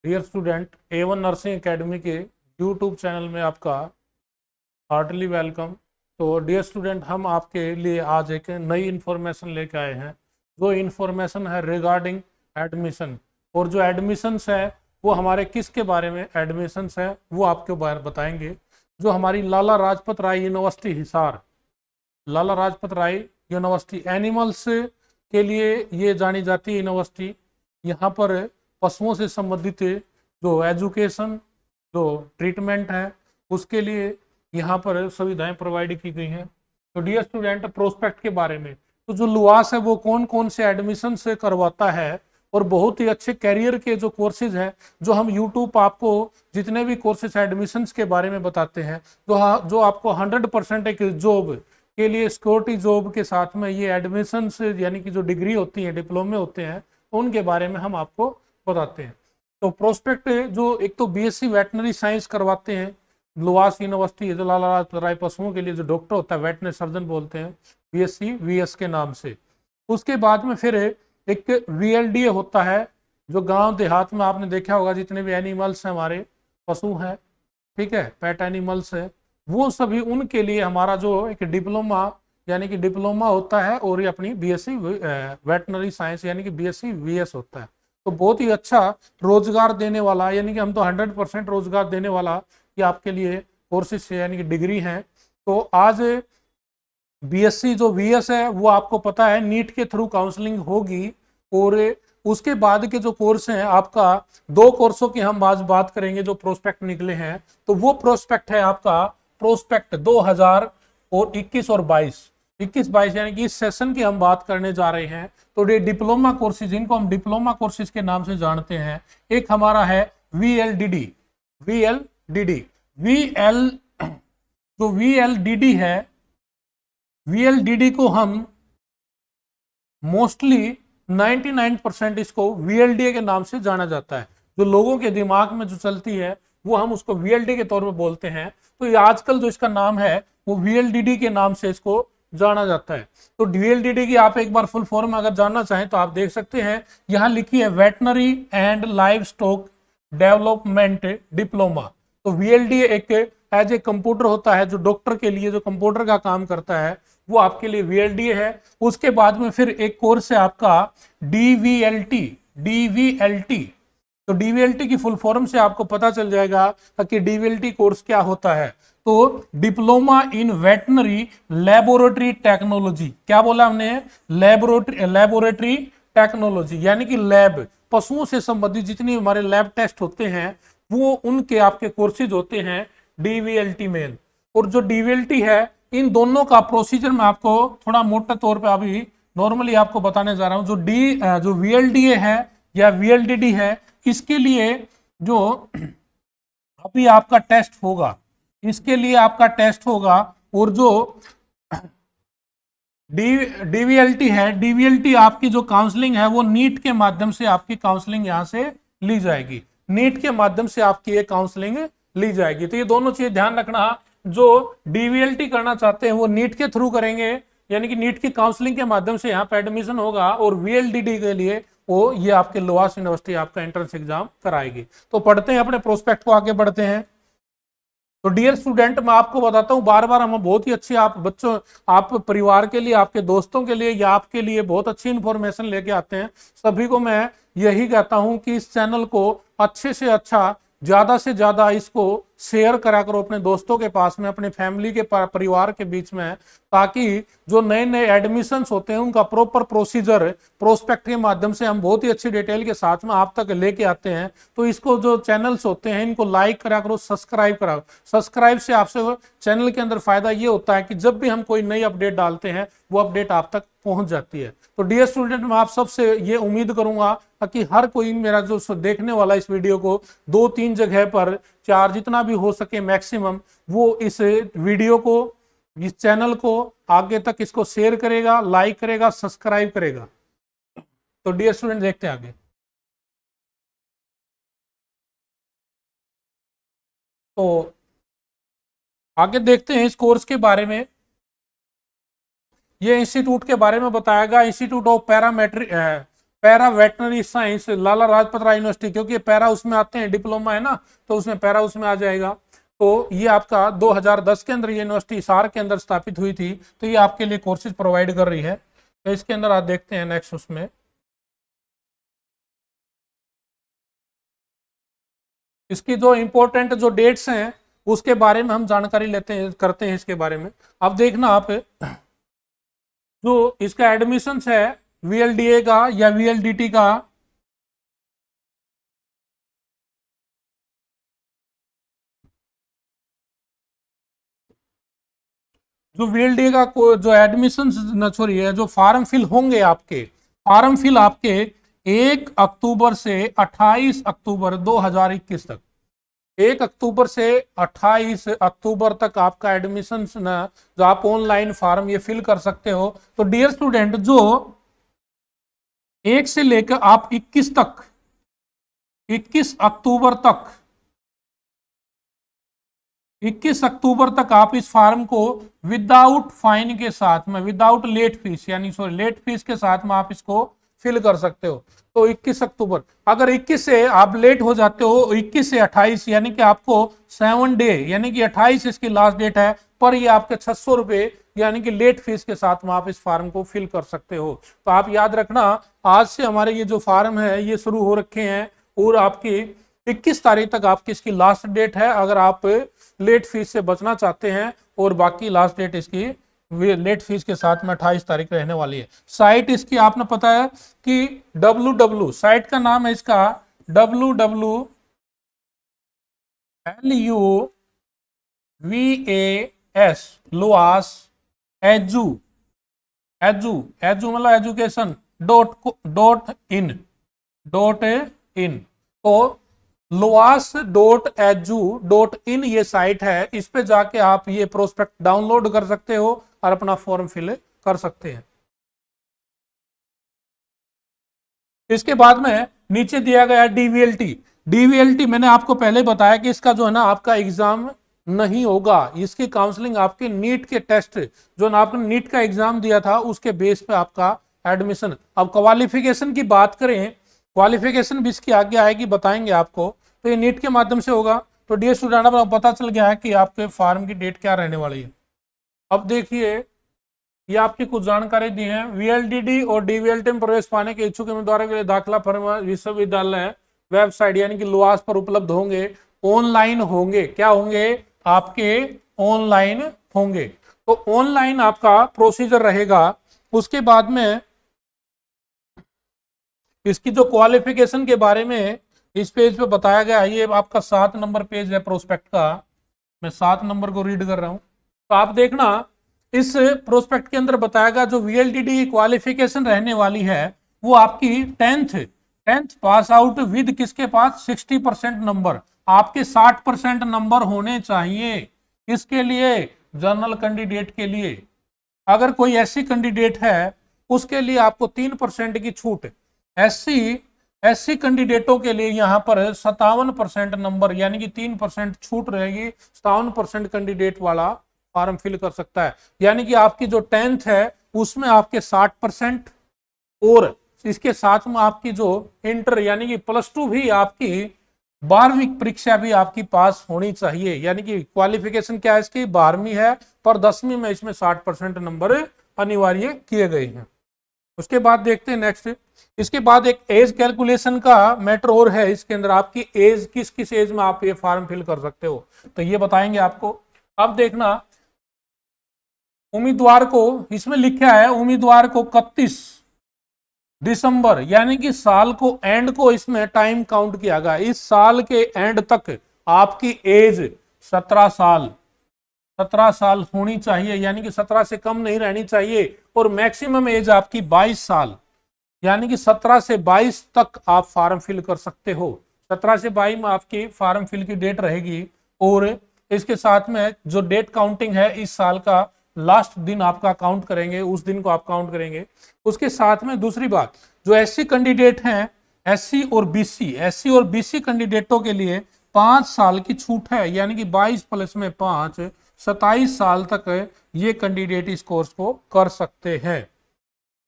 Dear student, A1 nursing academy के YouTube channel में आपका हार्टली वेलकम। तो डियर स्टूडेंट, हम आपके लिए आज एक नई इन्फॉर्मेशन लेके आए हैं। जो इन्फॉर्मेशन है रिगार्डिंग एडमिशन, और जो एडमिशन्स है वो हमारे किसके बारे में एडमिशन्स है वो आपके बारे बताएंगे। जो हमारी लाला लाजपत राय यूनिवर्सिटी हिसार, लाला लाजपत राय यूनिवर्सिटी एनिमल्स के लिए ये जानी जाती है यूनिवर्सिटी। यहाँ पर पशुओं से संबंधित जो एजुकेशन, जो ट्रीटमेंट है, उसके लिए यहाँ पर सुविधाएं प्रोवाइड की गई हैं। तो डियर स्टूडेंट, प्रोस्पेक्ट के बारे में, तो जो लुआस है वो कौन कौन से एडमिशन से करवाता है, और बहुत ही अच्छे कैरियर के जो कोर्सेज हैं, जो हम यूट्यूब आपको जितने भी कोर्सेज एडमिशन्स के बारे में बताते हैं, जो आपको 100% एक जॉब के लिए सिक्योरिटी जॉब के साथ में ये एडमिशन यानी कि जो डिग्री होती है, डिप्लोमे होते हैं, उनके बारे में हम आपको बताते हैं। तो प्रोस्पेक्ट जो एक तो बीएससी वेटनरी साइंस करवाते हैं लुआस यूनिवर्सिटी, जो लाला लाजपत राय पशुओं के लिए जो डॉक्टर होता है वेटनरी सर्जन बोलते हैं, बीएससी वीएस के नाम से। उसके बाद में फिर एक वीएलडीए होता है, जो गांव देहात में आपने देखा होगा जितने भी एनिमल्स हैं, हमारे पशु हैं, ठीक है, पेट एनिमल्स है, वो सभी उनके लिए हमारा जो एक डिप्लोमा यानी कि डिप्लोमा होता है, और ये अपनी बीएससी वेटनरी साइंस यानी कि बीएससी वीएस होता है। तो बहुत ही अच्छा रोजगार देने वाला, यानी कि हम तो 100% रोजगार देने वाला ये आपके लिए कोर्सेज यानी कि डिग्री हैं। तो आज बीएससी जो वीएस है वो आपको पता है नीट के थ्रू काउंसलिंग होगी, और उसके बाद के जो कोर्स हैं आपका, दो कोर्सों की हम आज बात करेंगे जो प्रोस्पेक्ट निकले हैं। तो वो प्रोस्पेक्ट है आपका प्रोस्पेक्ट 2021 और 21-22 यानी कि इस सेशन की हम बात करने जा रहे हैं। तो ये डिप्लोमा कोर्सेज, इनको हम डिप्लोमा कोर्सेज के नाम से जानते हैं। एक हमारा है वीएलडीडी, वीएलडीडी वीएल जो वीएलडीडी है, वीएलडीडी को हम मोस्टली 99% इसको वीएलडीए के नाम से जाना जाता है। जो लोगों के दिमाग में जो चलती है वो हम उसको वीएलडी के तौर पे बोलते हैं। तो ये आजकल जो इसका नाम है वो वीएलडीडी के नाम से इसको जाना जाता है। तो वीएलडीडी की आप एक बार फुल फॉर्म अगर जानना चाहें तो आप देख सकते हैं, यहाँ लिखी है veterinary and live stock development diploma. तो वीएलडी एक एज ए कंप्यूटर होता है, जो डॉक्टर के लिए जो कंप्यूटर का काम करता है वो आपके लिए वीएलडी है। उसके बाद में फिर एक कोर्स है आपका डीवीएलटी, डीवीएलटी। तो डीवीएलटी की फुल फॉर्म से आपको पता चल जाएगा कि डीवीएलटी कोर्स क्या होता है। तो diploma in veterinary laboratory technology, क्या बोला हमने, लेबोरेटरी टेक्नोलॉजी, यानी कि लैब, पशुओं से संबंधित जितनी हमारे लैब टेस्ट होते हैं वो उनके आपके कोर्सेज होते हैं डीवीएलटी में। और जो डीवीएलटी है, इन दोनों का प्रोसीजर मैं आपको थोड़ा मोटे तौर पे अभी नॉर्मली आपको बताने जा रहा हूं। जो वीएलडीए है या वीएलडीडी है, इसके लिए जो अभी आपका टेस्ट होगा, इसके लिए आपका टेस्ट होगा। और जो डीवीएलटी है, डीवीएलटी आपकी जो काउंसलिंग है वो नीट के माध्यम से आपकी काउंसलिंग यहां से ली जाएगी, नीट के माध्यम से आपकी ये काउंसलिंग ली जाएगी। तो ये दोनों चीज ध्यान रखना, जो डीवीएलटी करना चाहते हैं वो नीट के थ्रू करेंगे, यानी कि नीट की काउंसलिंग के माध्यम से यहाँ पे एडमिशन होगा, और वीएलडीडी के लिए वो ये आपके लुआस यूनिवर्सिटी आपका एंट्रेंस एग्जाम कराएगी। तो पढ़ते हैं, अपने प्रोस्पेक्ट को आगे बढ़ते हैं। तो डियर स्टूडेंट, मैं आपको बताता हूं, बार बार हम बहुत ही अच्छी आप बच्चों, आप परिवार के लिए, आपके दोस्तों के लिए या आपके लिए बहुत अच्छी इंफॉर्मेशन लेके आते हैं। सभी को मैं यही कहता हूं कि इस चैनल को अच्छे से अच्छा, ज्यादा से ज्यादा इसको शेयर करा करो अपने दोस्तों के पास में, अपने फैमिली के परिवार के बीच में, ताकि जो नए नए एडमिशन्स होते हैं उनका प्रॉपर प्रोसीजर प्रोस्पेक्ट के माध्यम से हम बहुत ही अच्छी डिटेल के साथ में आप तक लेके आते हैं। तो इसको जो चैनल्स होते हैं इनको लाइक करा करो, सब्सक्राइब करा। सब्सक्राइब से आपसे चैनल के अंदर फायदा ये होता है कि जब भी हम कोई नई अपडेट डालते हैं वो अपडेट आप तक पहुंच जाती है। तो डियर स्टूडेंट, मैं आप सबसे ये उम्मीद करूंगा कि हर कोई मेरा जो देखने वाला इस वीडियो को 2-3 जगह पर, 4 जितना भी हो सके मैक्सिमम, वो इस वीडियो को, इस चैनल को आगे तक इसको शेयर करेगा, लाइक करेगा, सब्सक्राइब करेगा। तो डियर स्टूडेंट, देखते हैं आगे। तो आगे देखते हैं इस कोर्स के बारे में। ये इंस्टीट्यूट के बारे में बताया गया, institute of parametric para veterinary science Lala Lajpat Rai university, क्योंकि पैरा उसमें आते हैं, डिप्लोमा है ना, तो उसमें पैरा उसमें आ जाएगा। तो ये आपका 2010 के अंदर यूनिवर्सिटी हिसार के अंदर स्थापित हुई थी, तो ये आपके लिए कोर्सेज प्रोवाइड कर रही है। तो इसके अंदर आप देखते हैं नेक्स्ट, उसमें इसकी जो इंपॉर्टेंट जो डेट्स हैं उसके बारे में हम जानकारी लेते हैं, करते हैं इसके बारे में। अब देखना आप, जो इसका एडमिशंस है वीएलडीए का या वीएलडीटी का, जो वीएलडीए का जो एडमिशंस सॉरी है, जो फॉर्म फिल होंगे आपके, फॉर्म फिल आपके 1 अक्टूबर से 28 अक्टूबर 2021 तक, 1 अक्टूबर से 28 अक्टूबर तक आपका एडमिशन ना, जो आप ऑनलाइन फॉर्म ये फिल कर सकते हो। तो डियर स्टूडेंट, जो 1 से लेकर आप 21 तक, 21 अक्टूबर तक, 21 अक्टूबर तक आप इस फॉर्म को विदाउट फाइन के साथ में, विदाउट लेट फीस, यानी सॉरी लेट फीस के साथ में आप इसको फिल कर सकते हो। तो 21 अक्टूबर, अगर 21 से आप लेट हो जाते हो, 21 से 28, यानी कि आपको 7 डे, यानी कि 28 इसकी लास्ट डेट है, पर ये आपके 600 रुपए यानी कि लेट फीस के साथ में आप इस फॉर्म को फिल कर सकते हो। तो आप याद रखना, आज से हमारे ये जो फॉर्म है ये शुरू हो रखे हैं, और आपकी 21 तारीख तक आपकी इसकी लास्ट डेट है, अगर आप लेट फीस से बचना चाहते हैं। और बाकी लास्ट डेट इसकी लेट फीस के साथ में 28 तारीख रहने वाली है। साइट इसकी आपने पता है कि www, साइट का नाम है इसका WWLUVAS लुआस एजू, एजू एजू मतलब एजुकेशन .in तो loas.edu.in ये साइट है। इस पे जाके आप ये प्रोस्पेक्ट डाउनलोड कर सकते हो और अपना फॉर्म फिल कर सकते हैं। इसके बाद में नीचे दिया गया है डीवीएलटी। डीवीएलटी मैंने आपको पहले बताया कि इसका जो है ना आपका एग्जाम नहीं होगा, इसकी काउंसलिंग आपके नीट के टेस्ट, जो ना आपने नीट का एग्जाम दिया था उसके बेस पे आपका एडमिशन। अब क्वालिफिकेशन की बात करें, क्वालिफिकेशन भी इसकी आगे आएगी, बताएंगे आपको। तो ये नीट के माध्यम से होगा। तो डियर स्टूडेंट, अब पता चल गया है कि आपके फॉर्म की डेट क्या रहने वाली है। अब देखिए, ये आपकी कुछ जानकारी दी है। वीएलडीडी और डीवीएलटी में प्रवेश पाने के इच्छुक उम्मीदवारों के लिए दाखिला फॉर्म विश्वविद्यालय वेबसाइट यानी कि लुआस पर उपलब्ध होंगे, ऑनलाइन होंगे। क्या होंगे? आपके ऑनलाइन होंगे। तो ऑनलाइन आपका प्रोसीजर रहेगा। उसके बाद में इसकी जो क्वालिफिकेशन के बारे में इस पेज पे बताया गया है, ये आपका 7 नंबर पेज है प्रोस्पेक्ट का। मैं 7 नंबर को रीड कर रहा हूं, तो आप देखना इस प्रोस्पेक्ट के अंदर बताया गया जो वीएलडीडी की क्वालिफिकेशन रहने वाली है वो आपकी 10th पास आउट विद किसके पास 60% नंबर, आपके 60% नंबर होने चाहिए। किसके लिए? जनरल कैंडिडेट के लिए। अगर कोई ऐसी कैंडिडेट है उसके लिए आपको 3% की छूट। एससी कैंडिडेटों के लिए यहाँ पर 57% नंबर यानी कि 3% छूट रहेगी। 57% कैंडिडेट वाला फॉर्म फिल कर सकता है। यानी कि आपकी जो 10th है उसमें आपके 60% और इसके साथ में आपकी जो इंटर यानी कि +2 भी आपकी 12वीं परीक्षा भी आपकी पास होनी चाहिए। यानी कि क्वालिफिकेशन क्या है इसकी? 12वीं है, पर 10वीं में इसमें 60% नंबर अनिवार्य किए गए हैं। उसके बाद देखते हैं नेक्स्ट। इसके बाद एक एज कैलकुलेशन का मैटर और है इसके अंदर, आपकी एज किस किस एज में आप ये फॉर्म फिल कर सकते हो, तो ये बताएंगे आपको। अब देखना, उम्मीदवार को इसमें लिखा है उम्मीदवार को 31 दिसंबर यानी कि साल को एंड को इसमें टाइम काउंट किया गया। इस साल के एंड तक आपकी एज 17 साल होनी चाहिए, यानी कि 17 से कम नहीं रहनी चाहिए। और मैक्सिमम एज आपकी 22 साल यानी कि 17 से 22 तक आप फॉर्म फिल कर सकते हो। 17 से 22 में आपकी फॉर्म फिल की डेट रहेगी। और इसके साथ में जो डेट काउंटिंग है इस साल का लास्ट दिन आपका काउंट करेंगे, उस दिन को आप काउंट करेंगे। उसके साथ में दूसरी बात, जो एससी कैंडिडेट हैं, एससी और बीसी कैंडिडेटों के लिए 5 साल की छूट है, यानी कि 22 प्लस में 5 27 साल तक ये कैंडिडेट इस कोर्स को कर सकते हैं।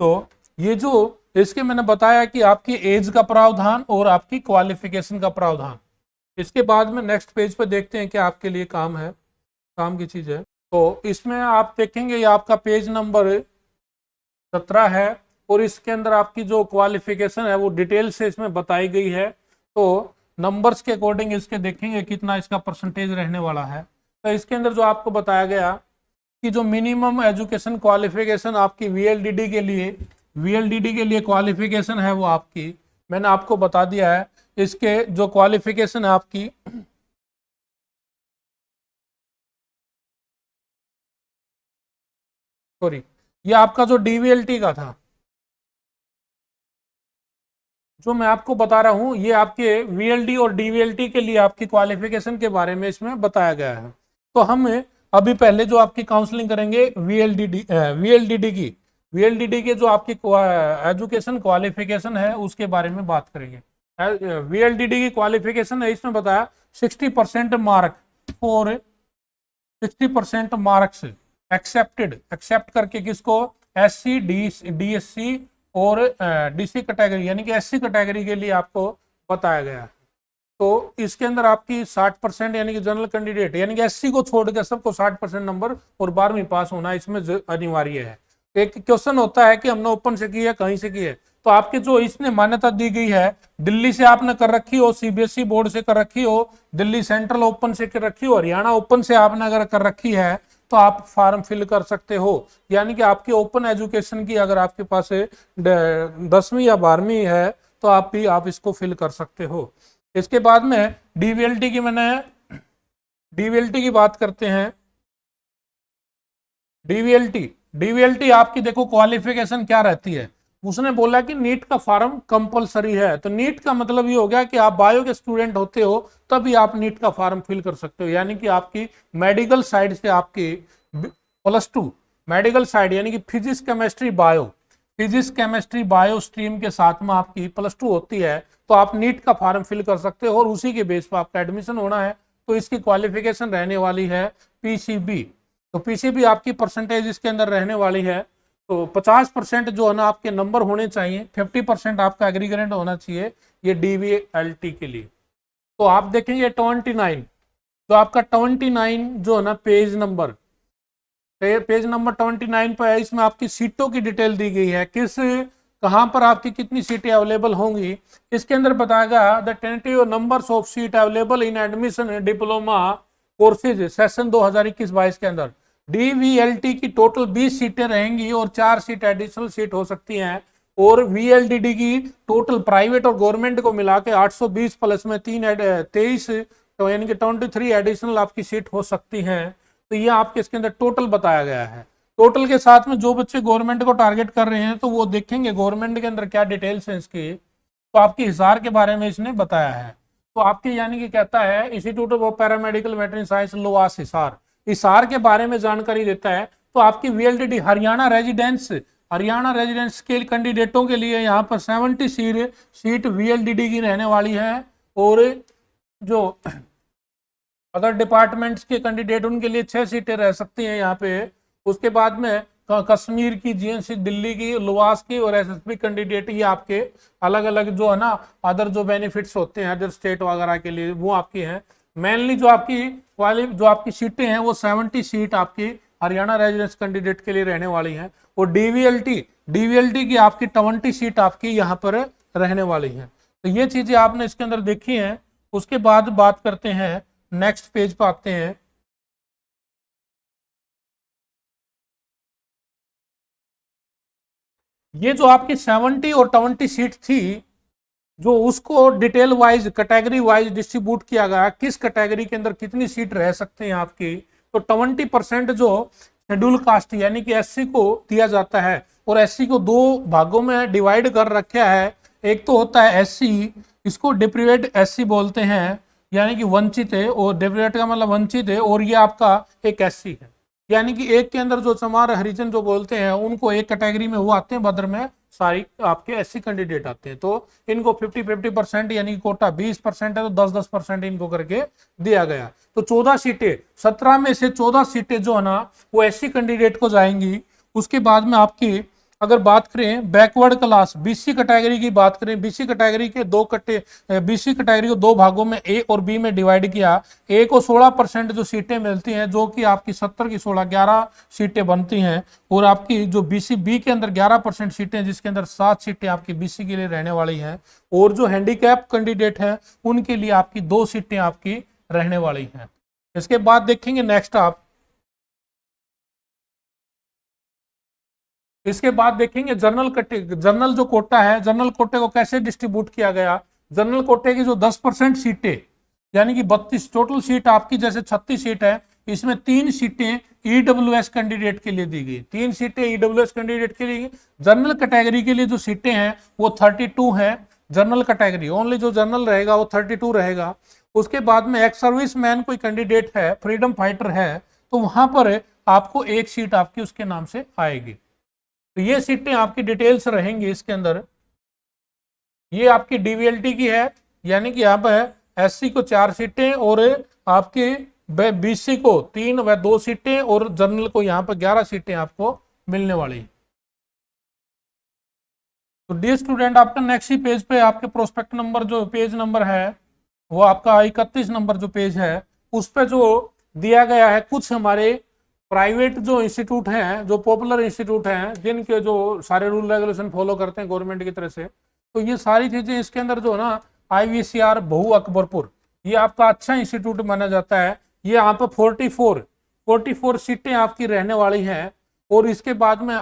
तो ये जो इसके मैंने बताया कि आपकी एज का प्रावधान और आपकी क्वालिफिकेशन का प्रावधान। इसके बाद में नेक्स्ट पेज पे देखते हैं क्या आपके लिए काम है, काम की चीज है। तो इसमें आप देखेंगे ये आपका पेज नंबर 17 है और इसके अंदर आपकी जो क्वालिफिकेशन है वो डिटेल से इसमें बताई गई है। तो नंबर्स के अकॉर्डिंग इसके देखेंगे कितना इसका परसेंटेज रहने वाला है। तो इसके अंदर जो आपको बताया गया कि जो मिनिमम एजुकेशन क्वालिफिकेशन आपकी वीएलडीडी के लिए क्वालिफिकेशन है वो आपकी मैंने आपको बता दिया है। इसके जो क्वालिफिकेशन है आपकी सॉरी ये आपका जो डीवीएलटी का था जो मैं आपको बता रहा हूं ये आपके वीएलडी और डीवीएलटी के लिए आपकी क्वालिफिकेशन के बारे में इसमें बताया गया है। तो हम अभी पहले जो आपकी काउंसलिंग करेंगे वीएलडीडी के जो आपकी एजुकेशन क्वालिफिकेशन है उसके बारे में बात करेंगे। वीएलडीडी की क्वालिफिकेशन है इसमें बताया 60% मार्क फॉर 60% मार्क्स एक्सेप्ट करके किसको एससी डीएससी और डीसी कैटेगरी यानी कि एससी कैटेगरी के लिए आपको बताया गया है। तो इसके अंदर आपकी 60% यानी कि जनरल कैंडिडेट यानी कि एससी को छोड़कर सबको 60% नंबर और 12वीं पास होना इसमें अनिवार्य है। एक क्वेश्चन होता है कि हमने ओपन से की है कहीं से की है, तो आपके जो इसने मान्यता दी गई है दिल्ली से आपने कर रखी हो, सीबीएसई बोर्ड से कर रखी हो, दिल्ली सेंट्रल ओपन से कर रखी हो, हरियाणा ओपन से आपने अगर कर रखी है तो आप फॉर्म फिल कर सकते हो। यानी कि आपकी ओपन एजुकेशन की अगर आपके पास 10वीं या 12वीं है तो आप इसको फिल कर सकते हो। इसके बाद में डीवीएलटी की बात करते हैं। डीवीएलटी आपकी देखो क्वालिफिकेशन क्या रहती है। उसने बोला कि नीट का फॉर्म कंपलसरी है, तो नीट का मतलब ये हो गया कि आप बायो के स्टूडेंट होते हो तभी आप नीट का फॉर्म फिल कर सकते हो। यानी कि आपकी मेडिकल साइड से आपकी +2 मेडिकल साइड यानी कि फिजिक्स केमिस्ट्री बायो स्ट्रीम के साथ में आपकी +2 होती है तो आप नीट का फॉर्म फिल कर सकते हो और उसी के बेस पर आपका एडमिशन होना है। तो इसकी क्वालिफिकेशन रहने वाली है पीसीबी। तो पीसीबी आपकी परसेंटेज इसके अंदर रहने वाली है। तो 50% जो है ना आपके नंबर होने चाहिए, 50% आपका एग्रीगेट होना चाहिए ये डीवीएलटी के लिए। तो आप देखेंगे 29 जो आपका 29 जो है ना पेज नंबर 29 पर है। इसमें आपकी सीटों की डिटेल दी गई है, कहां पर आपकी कितनी सीटें अवेलेबल होंगी। इसके अंदर बताएगा the tentative numbers of seat available in admission diploma courses session 2021-22 के अंदर डीवीएलटी की टोटल 20 सीटें रहेंगी और 4 सीट एडिशनल सीट हो सकती हैं। और वीएलडीडी की टोटल प्राइवेट और गवर्नमेंट को मिला के 820 प्लस में 23 तो यानी कि 23 एडिशनल आपकी सीट हो सकती हैं। तो ये आपके इसके अंदर टोटल बताया गया है। टोटल के साथ में जो बच्चे गवर्नमेंट को टारगेट कर रहे हैं तो वो देखेंगे गवर्नमेंट के अंदर क्या डिटेल्स है इसकी। तो आपकी हिसार के बारे में इसने बताया है। तो आपके यानी कि कहता है institute of paramedical veterinary science LUVAS Hisar के बारे में जानकारी देता है। तो आपकी वीएलडीडी हरियाणा रेजिडेंस के कैंडिडेटों के लिए यहाँ पर 70 सीट वीएलडीडी की रहने वाली है और जो अदर डिपार्टमेंट्स के कैंडिडेट उनके लिए 6 सीटें रह सकती हैं यहाँ पे। उसके बाद में कश्मीर की, जीएनसी दिल्ली की, लुवास की और एसएसबी कैंडिडेट ये आपके अलग अलग जो है ना अदर जो बेनिफिट्स होते हैं अदर स्टेट वगैरह के लिए वो आपकी हैं। मेनली जो आपकी सीटें हैं वो 70 सीट आपकी हरियाणा रेजिडेंस कैंडिडेट के लिए रहने वाली हैं और डीवीएलटी की आपकी 20 सीट आपकी यहाँ पर रहने वाली है। तो ये चीजें आपने इसके अंदर देखी हैं। उसके बाद बात करते हैं नेक्स्ट पेज पर आते हैं। ये जो आपकी 70 और 20 सीट थी जो उसको detail wise category wise distribute किया गया, किस कैटेगरी के अंदर कितनी सीट रह सकते हैं आपकी। तो 20% जो शेड्यूल कास्ट यानी कि एससी को दिया जाता है और एससी को 2 भागों में डिवाइड कर रखा है। एक तो होता है एससी, इसको डिप्रीवेट एससी बोलते हैं यानी कि वंचित है, और डिप्रीवेट का मतलब वंचित है, और ये आपका एक एससी है यानी कि एक के अंदर जो चमार हरिजन जो बोलते हैं उनको एक कैटेगरी में वो आते हैं, बदर में सारी आपके एससी कैंडिडेट आते हैं। तो इनको 50% यानी कि कोटा 20% है तो 10% इनको करके दिया गया। तो 14 सीटें 17 में से 14 सीटें जो है ना वो एससी कैंडिडेट को जाएंगी। उसके बाद में आपकी अगर बात करें बैकवर्ड क्लास बीसी कैटेगरी की बात करें, बीसी कैटेगरी के बीसी कैटेगरी को दो भागों में ए और बी में डिवाइड किया। ए को 16% जो सीटें मिलती हैं, जो कि आपकी 70 की 16 11 सीटें बनती हैं, और आपकी जो बीसी बी के अंदर 11% सीटें, जिसके अंदर 7 सीटें आपकी बीसी के लिए रहने वाली हैं, और जो हैंडीकैप कैंडिडेट हैं उनके लिए आपकी 2 सीटें आपकी रहने वाली हैं। इसके बाद देखेंगे नेक्स्ट आप, इसके बाद देखेंगे जनरल जो कोटा है, जनरल कोटे को कैसे डिस्ट्रीब्यूट किया गया। जनरल कोटे की जो 10% सीटें, यानी कि 32 टोटल सीट आपकी, जैसे 36 सीट है, इसमें 3 सीटें ईडब्ल्यूएस कैंडिडेट के लिए दी गई, 3 सीटें ईडब्ल्यूएस कैंडिडेट के लिए। जनरल कैटेगरी के लिए जो सीटें हैं वो 32 है। जनरल कैटेगरी ओनली जो जनरल रहेगा वो 32 रहेगा। उसके बाद में एक्स सर्विस मैन कोई कैंडिडेट है, फ्रीडम फाइटर है, तो वहां पर आपको 1 सीट आपकी उसके नाम से आएगी। तो ये सीटें आपकी डिटेल्स रहेंगी इसके अंदर। ये आपकी डीवीएलटी की है, यानी कि यहाँ पर एससी को 4 सीटें और आपके बीसी को 3 व 2 सीटें, और जनरल को यहाँ पर 11 सीटें आपको मिलने वाली। तो डी स्टूडेंट, आपका नेक्स्ट ही पेज पे आपके प्रोस्पेक्ट नंबर जो पेज नंबर है वो आपका 31 नंबर जो पेज है, उस पर जो दिया गया है कुछ हमारे प्राइवेट जो इंस्टीट्यूट हैं, जो पॉपुलर इंस्टीट्यूट हैं, जिनके जो सारे रूल रेगुलेशन फॉलो करते हैं गवर्नमेंट की तरफ से, तो ये सारी चीजें इसके अंदर जो है ना, IVCR बहु अकबरपुर, ये आपका अच्छा इंस्टीट्यूट माना जाता है। ये यहाँ पर 44 सीटें आपकी रहने वाली हैं। और इसके बाद में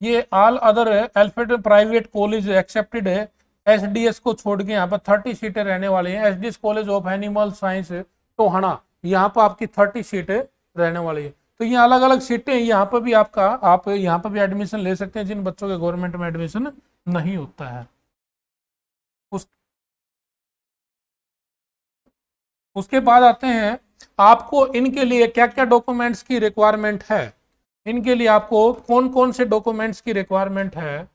ये all other alphabet private college accepted है, SDS को छोड़ के यहाँ पर 30 सीटें रहने वाली हैं। SDS college of animal science Tohana, यहाँ पर आपकी 30 सीटें रहने वाली है। तो ये अलग अलग सीटें, यहाँ पर भी आप यहाँ पर भी एडमिशन ले सकते हैं जिन बच्चों के गवर्नमेंट में एडमिशन नहीं होता है। उसके बाद आते हैं, आपको इनके लिए क्या क्या डॉक्यूमेंट्स की रिक्वायरमेंट है। इनके लिए आपको कौन कौन से डॉक्यूमेंट्स की रिक्वायरमेंट है,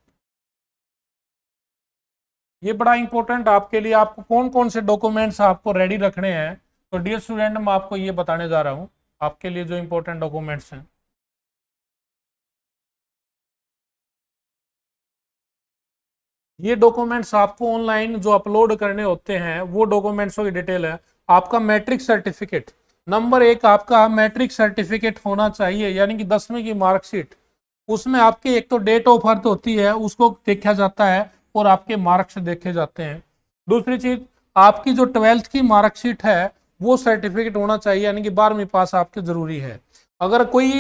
ये बड़ा इंपॉर्टेंट आपके लिए। आपको कौन कौन से डॉक्यूमेंट्स आपको रेडी रखने हैं, तो डियर स्टूडेंट मैं आपको ये बताने जा रहा हूं आपके लिए जो इंपॉर्टेंट डॉक्यूमेंट्स हैं। ये डॉक्यूमेंट्स आपको ऑनलाइन जो अपलोड करने होते हैं, वो डॉक्यूमेंट्सों की डिटेल है। आपका मैट्रिक सर्टिफिकेट, नंबर 1 आपका मैट्रिक सर्टिफिकेट होना चाहिए, यानी कि 10वीं की मार्कशीट। उसमें आपके एक तो डेट ऑफ बर्थ होती है, उसको देखा जाता है, और आपके मार्क्स देखे जाते हैं। दूसरी चीज, आपकी जो 12th की मार्कशीट है वो सर्टिफिकेट होना चाहिए, यानी कि 12वीं पास आपके जरूरी है। अगर कोई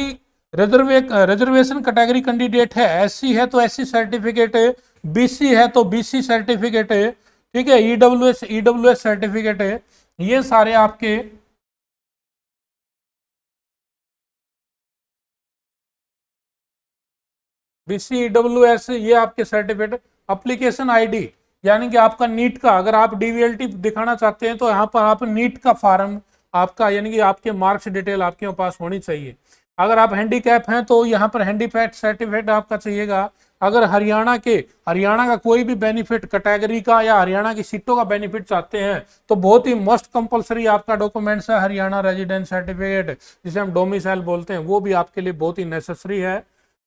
रिजर्वेशन कैटेगरी कैंडिडेट है, SC है तो SC सर्टिफिकेट, BC है तो BC सर्टिफिकेट, ठीक है, EWS सर्टिफिकेट, ये सारे आपके BC EWS, ये आपके सर्टिफिकेट। एप्लीकेशन ID, यानी कि आपका नीट का, अगर आप DVLT दिखाना चाहते हैं तो यहाँ पर आप नीट का फॉर्म आपका, यानी कि आपके मार्क्स डिटेल आपके पास होनी चाहिए। अगर आप हैंडीकैप हैं तो यहाँ पर हैंडीकैप सर्टिफिकेट आपका चाहिएगा। अगर हरियाणा का कोई भी बेनिफिट कैटेगरी का या हरियाणा की सीटों का बेनिफिट चाहते हैं तो बहुत ही मस्ट कंपलसरी आपका डॉक्यूमेंट्स है हरियाणा रेजिडेंस सर्टिफिकेट, जिसे हम डोमिसाइल बोलते हैं, वो भी आपके लिए बहुत ही नेसेसरी है।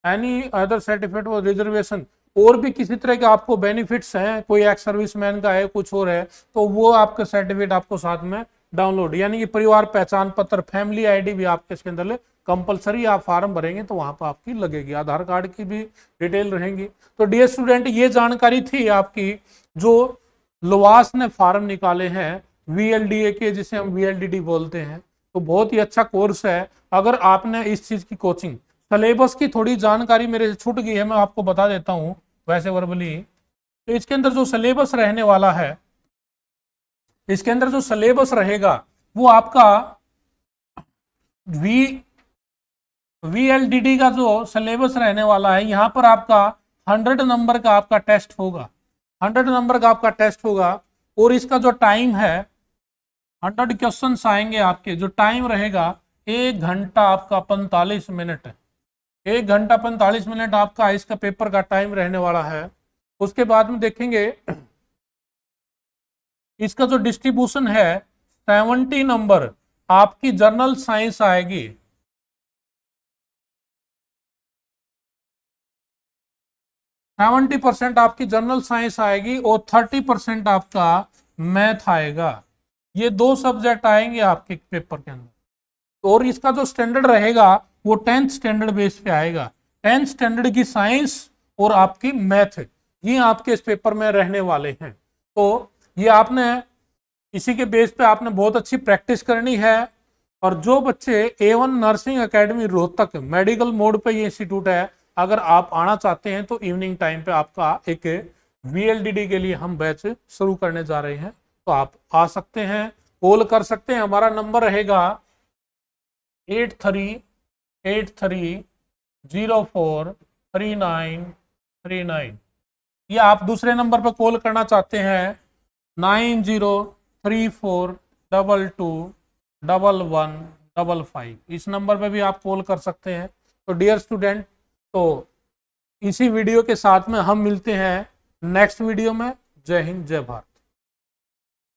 एनी अदर सर्टिफिकेट और रिजर्वेशन, और भी किसी तरह के आपको बेनिफिट्स हैं, कोई एक्स सर्विसमैन का है, कुछ और है, तो वो आपका सर्टिफिकेट आपको साथ में डाउनलोड, यानी कि परिवार पहचान पत्र, फैमिली ID भी आपके इसके अंदर कंपलसरी, आप फॉर्म भरेंगे तो वहां पर आपकी लगेगी, आधार कार्ड की भी डिटेल रहेंगी। तो डियर स्टूडेंट, ये जानकारी थी आपकी जो लुवास ने फॉर्म निकाले हैं VLDA के, जिसे हम VLDD बोलते हैं। तो बहुत ही अच्छा कोर्स है। अगर आपने इस चीज की कोचिंग, सिलेबस की थोड़ी जानकारी मेरे से छूट गई है, मैं आपको बता देता हूं वैसे वर्बली। तो इसके अंदर जो सिलेबस रहने वाला है, इसके अंदर जो सिलेबस रहेगा वो आपका VLDD का जो सिलेबस रहने वाला है, यहाँ पर आपका 100 नंबर का आपका टेस्ट होगा, 100 नंबर का आपका टेस्ट होगा। और इसका जो टाइम है, 100 क्वेश्चंस आएंगे आपके, जो टाइम रहेगा 1 घंटा आपका 45 मिनट, 1 घंटा 45 मिनट आपका इसका पेपर का टाइम रहने वाला है। उसके बाद में देखेंगे इसका जो डिस्ट्रीब्यूशन है, 70 नंबर आपकी जनरल साइंस आएगी, 70% आपकी जनरल साइंस आएगी और 30% आपका मैथ आएगा। ये 2 सब्जेक्ट आएंगे आपके पेपर के अंदर। और इसका जो स्टैंडर्ड रहेगा वो 10th स्टैंडर्ड बेस पे आएगा। 10th स्टैंडर्ड की साइंस और आपकी मैथ ये आपके इस पेपर में रहने वाले हैं। तो ये आपने इसी के बेस पे आपने बहुत अच्छी प्रैक्टिस करनी है। और जो बच्चे A1 nursing academy Rohtak medical mode पे ये इंस्टीट्यूट है, अगर आप आना चाहते हैं तो इवनिंग टाइम पे आपका एक VLDD के लिए हम बैच शुरू करने जा रहे हैं, तो आप आ सकते हैं, कॉल कर सकते हैं। हमारा नंबर रहेगा 8383043939। या आप दूसरे नंबर पर कॉल करना चाहते हैं 9034221155। इस नंबर पे भी आप कॉल कर सकते हैं। तो डियर स्टूडेंट, तो इसी वीडियो के साथ में हम मिलते हैं नेक्स्ट वीडियो में। जय हिंद, जय भारत।